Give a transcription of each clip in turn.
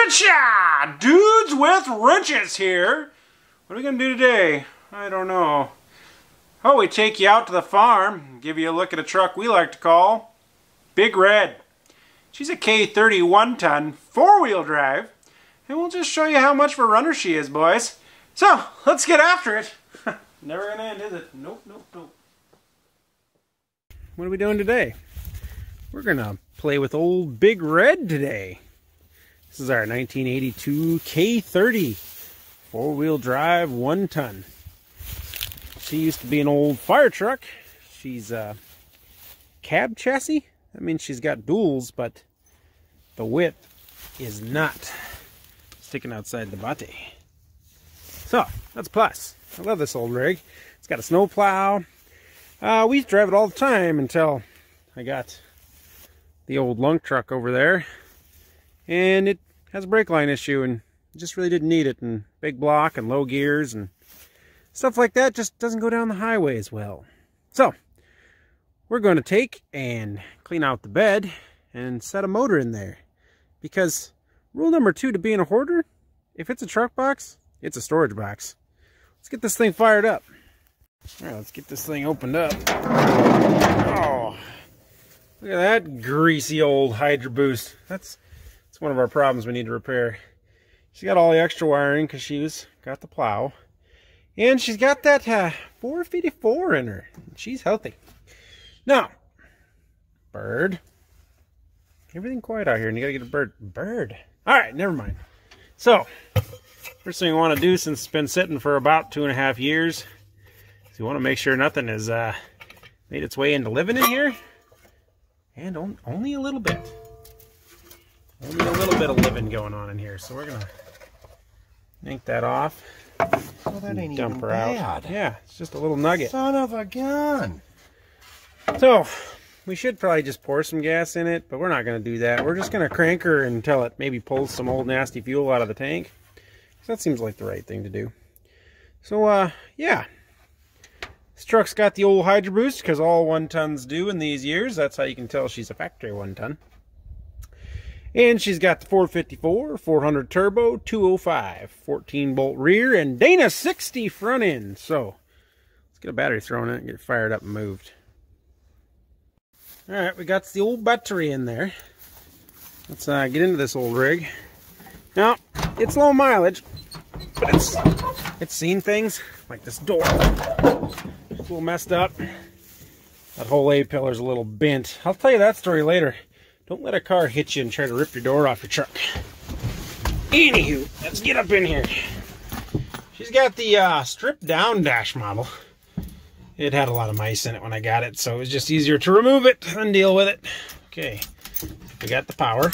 Wrencha! Dudes with wrenches here. What are we going to do today? I don't know. Oh, we take you out to the farm, give you a look at a truck we like to call Big Red. She's a K30 1-ton, 4-wheel drive, and we'll just show you how much of a runner she is, boys. So, let's get after it. Never going to end, is it? Nope, nope, nope. What are we doing today? We're going to play with old Big Red today. This is our 1982 K30 4-wheel drive 1-ton. She used to be an old fire truck. She's a cab chassis. That means she's got duals, but the width is not sticking outside the body. So, that's plus. I love this old rig. It's got a snow plow. We used to drive it all the time until I got the old lunk truck over there. And it has a brake line issue, and just really didn't need it. And big block and low gears and stuff like that just doesn't go down the highway as well. So, we're going to take and clean out the bed and set a motor in there. Because rule number 2 to being a hoarder, if it's a truck box, it's a storage box. Let's get this thing fired up. Alright, let's get this thing opened up. Oh, look at that greasy old Hydro Boost. That's one of our problems we need to repair. She's got all the extra wiring because she's got the plow. And she's got that 454 in her. She's healthy. Now, bird. Everything quiet out here, and you gotta get a bird. Bird. Alright, never mind. So, first thing we want to do, since it's been sitting for about 2.5 years, is we want to make sure nothing has made its way into living in here. And only a little bit. Only a little bit of living going on in here. So we're going to yank that off. Well, that ain't dump even her bad. out. Yeah, it's just a little nugget. Son of a gun. So, we should probably just pour some gas in it, but we're not going to do that. We're just going to crank her until it maybe pulls some old nasty fuel out of the tank. So that seems like the right thing to do. So, yeah. This truck's got the old Hydro Boost, because all 1-tons do in these years. That's how you can tell she's a factory 1-ton. And she's got the 454, 400 turbo, 205, 14-bolt rear, and Dana 60 front end. So, let's get a battery thrown in it and get it fired up and moved. Alright, we got the old battery in there. Let's get into this old rig. Now, it's low mileage, but it's seen things like this door. It's a little messed up. That whole A-pillar's a little bent. I'll tell you that story later. Don't let a car hit you and try to rip your door off your truck. Anywho, let's get up in here. She's got the stripped down dash model. It had a lot of mice in it when I got it, so it was just easier to remove it than deal with it. Okay, we got the power.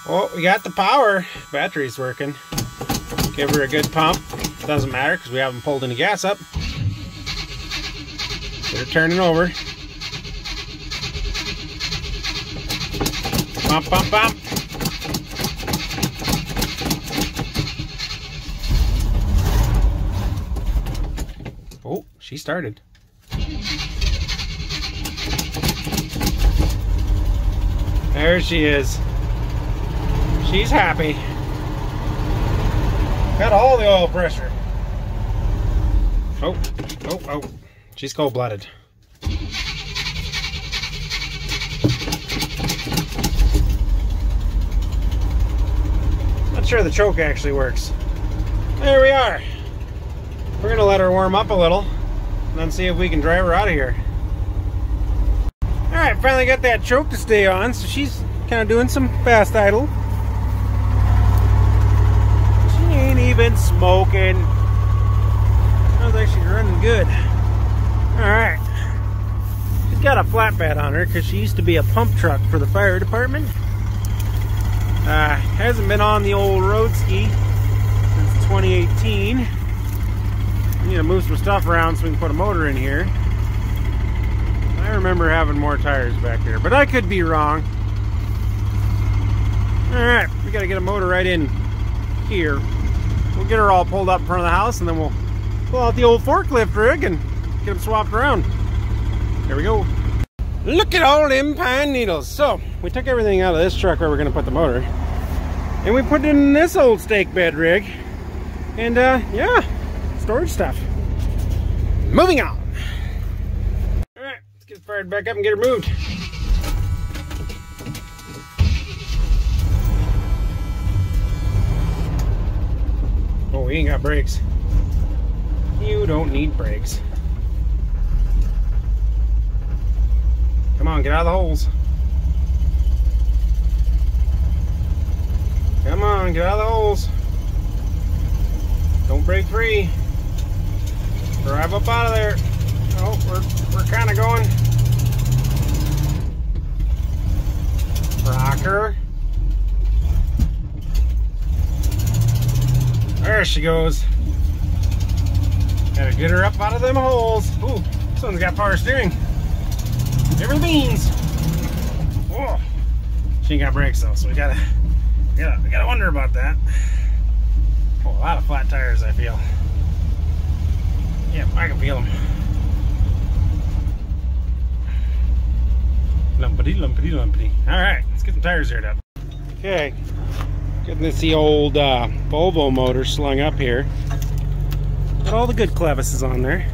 Oh, we got the power. Battery's working. Give her a good pump. Doesn't matter because we haven't pulled any gas up. Get her turning over. Pump, pump, pump. Oh, she started. There she is. She's happy. Got all the oil pressure. Oh, oh, oh. She's cold-blooded. Not sure the choke actually works. There we are. We're gonna let her warm up a little and then see if we can drive her out of here. Alright, finally got that choke to stay on, so she's kind of doing some fast idle. She ain't even smoking. Sounds like she's running good. Alright. She's got a flatbed on her because she used to be a pump truck for the fire department. Hasn't been on the old road ski since 2018. We need to move some stuff around so we can put a motor in here. I remember having more tires back there, but I could be wrong. Alright, we gotta get a motor right in here. We'll get her all pulled up in front of the house, and then we'll pull out the old forklift rig and get them swapped around. There we go. Look at all them pine needles. So, we took everything out of this truck where we're gonna put the motor. And we put it in this old stake bed rig. And yeah, storage stuff. Moving on. Alright, let's get fired back up and get her moved. Oh, we ain't got brakes. You don't need brakes. Come on, get out of the holes. Come on, get out of the holes. Don't break free. Drive up out of there. Oh, we're kind of going. Rocker. There she goes. Gotta get her up out of them holes. Ooh, this one's got power steering. Never the beans. Whoa. She ain't got brakes though, so we gotta wonder about that. Oh, a lot of flat tires, I feel. Yeah, I can feel them. Lumpity, lumpity, lumpity. Alright, let's get the tires aired up. Okay, getting the old Volvo motor slung up here. Got all the good clevises on there.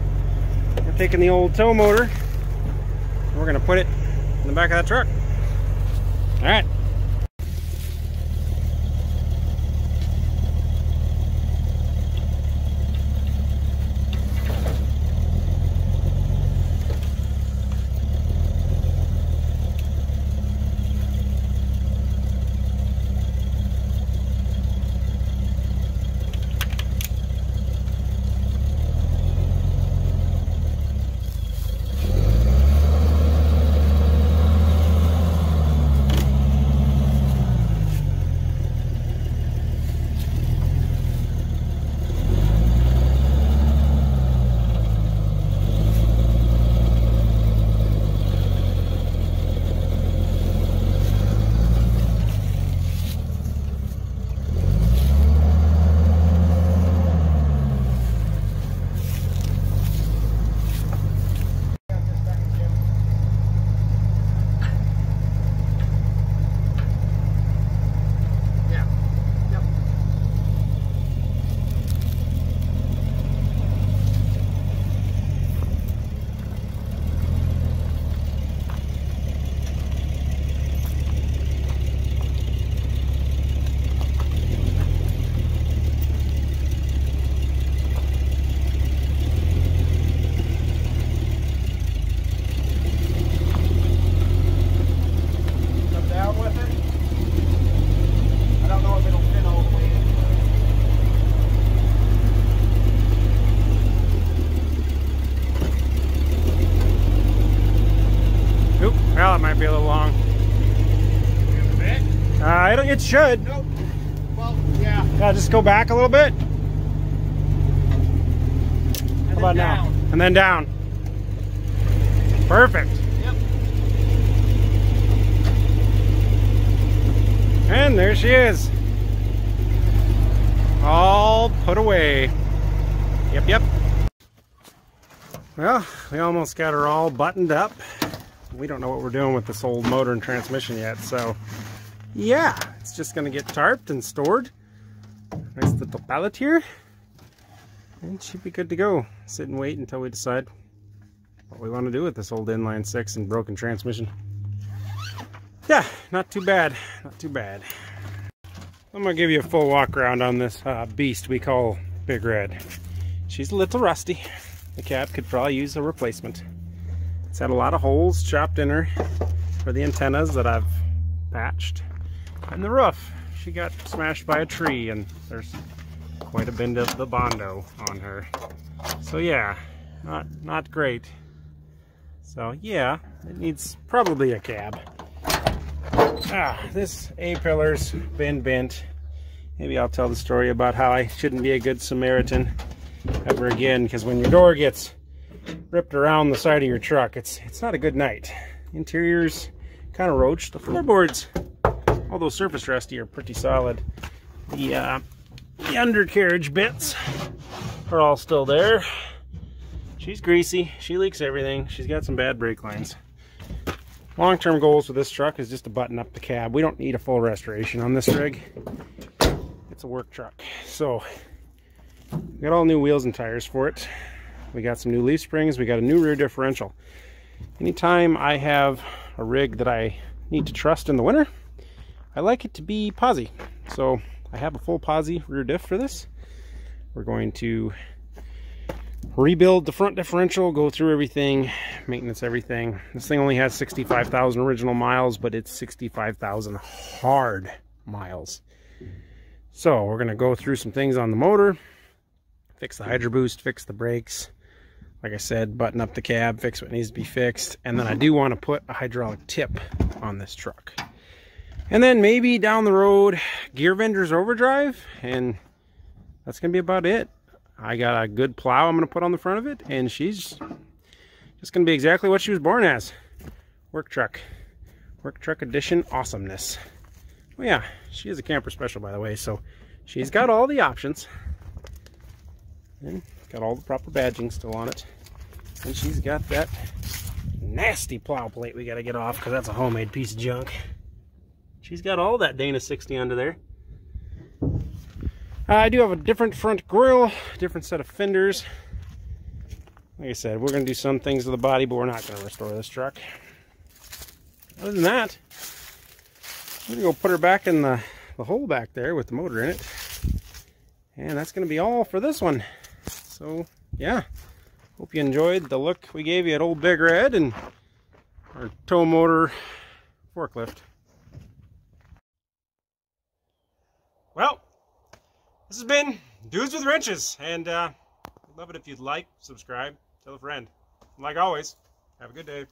We're taking the old tow motor and we're going to put it in the back of that truck. Alright. Well, it might be a little long. It should. Nope. Well, yeah. Yeah, just go back a little bit. How about now? And then down. Perfect. Yep. And there she is. All put away. Yep. Well, we almost got her all buttoned up. We don't know what we're doing with this old motor and transmission yet, so yeah, it's just gonna get tarped and stored. Nice little pallet here, and should be good to go. Sit and wait until we decide what we want to do with this old inline 6 and broken transmission. Yeah, not too bad, not too bad. I'm gonna give you a full walk around on this beast we call Big Red. She's a little rusty. The cab could probably use a replacement. It's had a lot of holes chopped in her for the antennas that I've patched. And the roof, she got smashed by a tree and there's quite a bit of the Bondo on her. So yeah, not great. So yeah, it needs probably a cab. This A-pillar's been bent. Maybe I'll tell the story about how I shouldn't be a good Samaritan ever again, because when your door gets ripped around the side of your truck, it's not a good night. Interior's kind of roached. The floorboards, although surface rusty, are pretty solid. The undercarriage bits are all still there. She's greasy. She leaks everything. She's got some bad brake lines. Long-term goals with this truck is just to button up the cab. We don't need a full restoration on this rig. It's a work truck. So we got all new wheels and tires for it. We got some new leaf springs. We got a new rear differential. Anytime I have a rig that I need to trust in the winter, I like it to be posi. So I have a full posi rear diff for this. We're going to rebuild the front differential, go through everything, maintenance everything. This thing only has 65,000 original miles, but it's 65,000 hard miles. So we're going to go through some things on the motor, fix the hydro boost, fix the brakes, like I said, button up the cab, fix what needs to be fixed, and then I do want to put a hydraulic tip on this truck. And then maybe down the road, gear vendor's overdrive, and that's going to be about it. I got a good plow I'm going to put on the front of it, and she's just going to be exactly what she was born as. Work truck. Work truck edition awesomeness. Well, yeah, she is a camper special, by the way, so she's got all the options. And got all the proper badging still on it. And she's got that nasty plow plate we got to get off because that's a homemade piece of junk. She's got all that Dana 60 under there. I do have a different front grille, different set of fenders. Like I said, we're going to do some things to the body, but we're not going to restore this truck. Other than that, I'm going to go put her back in the hole back there with the motor in it. And that's going to be all for this one. So, yeah. Hope you enjoyed the look we gave you at Old Big Red and our tow motor forklift. Well, this has been Dudes with Wrenches, and I'd love it if you'd like, subscribe, tell a friend. And like always, have a good day.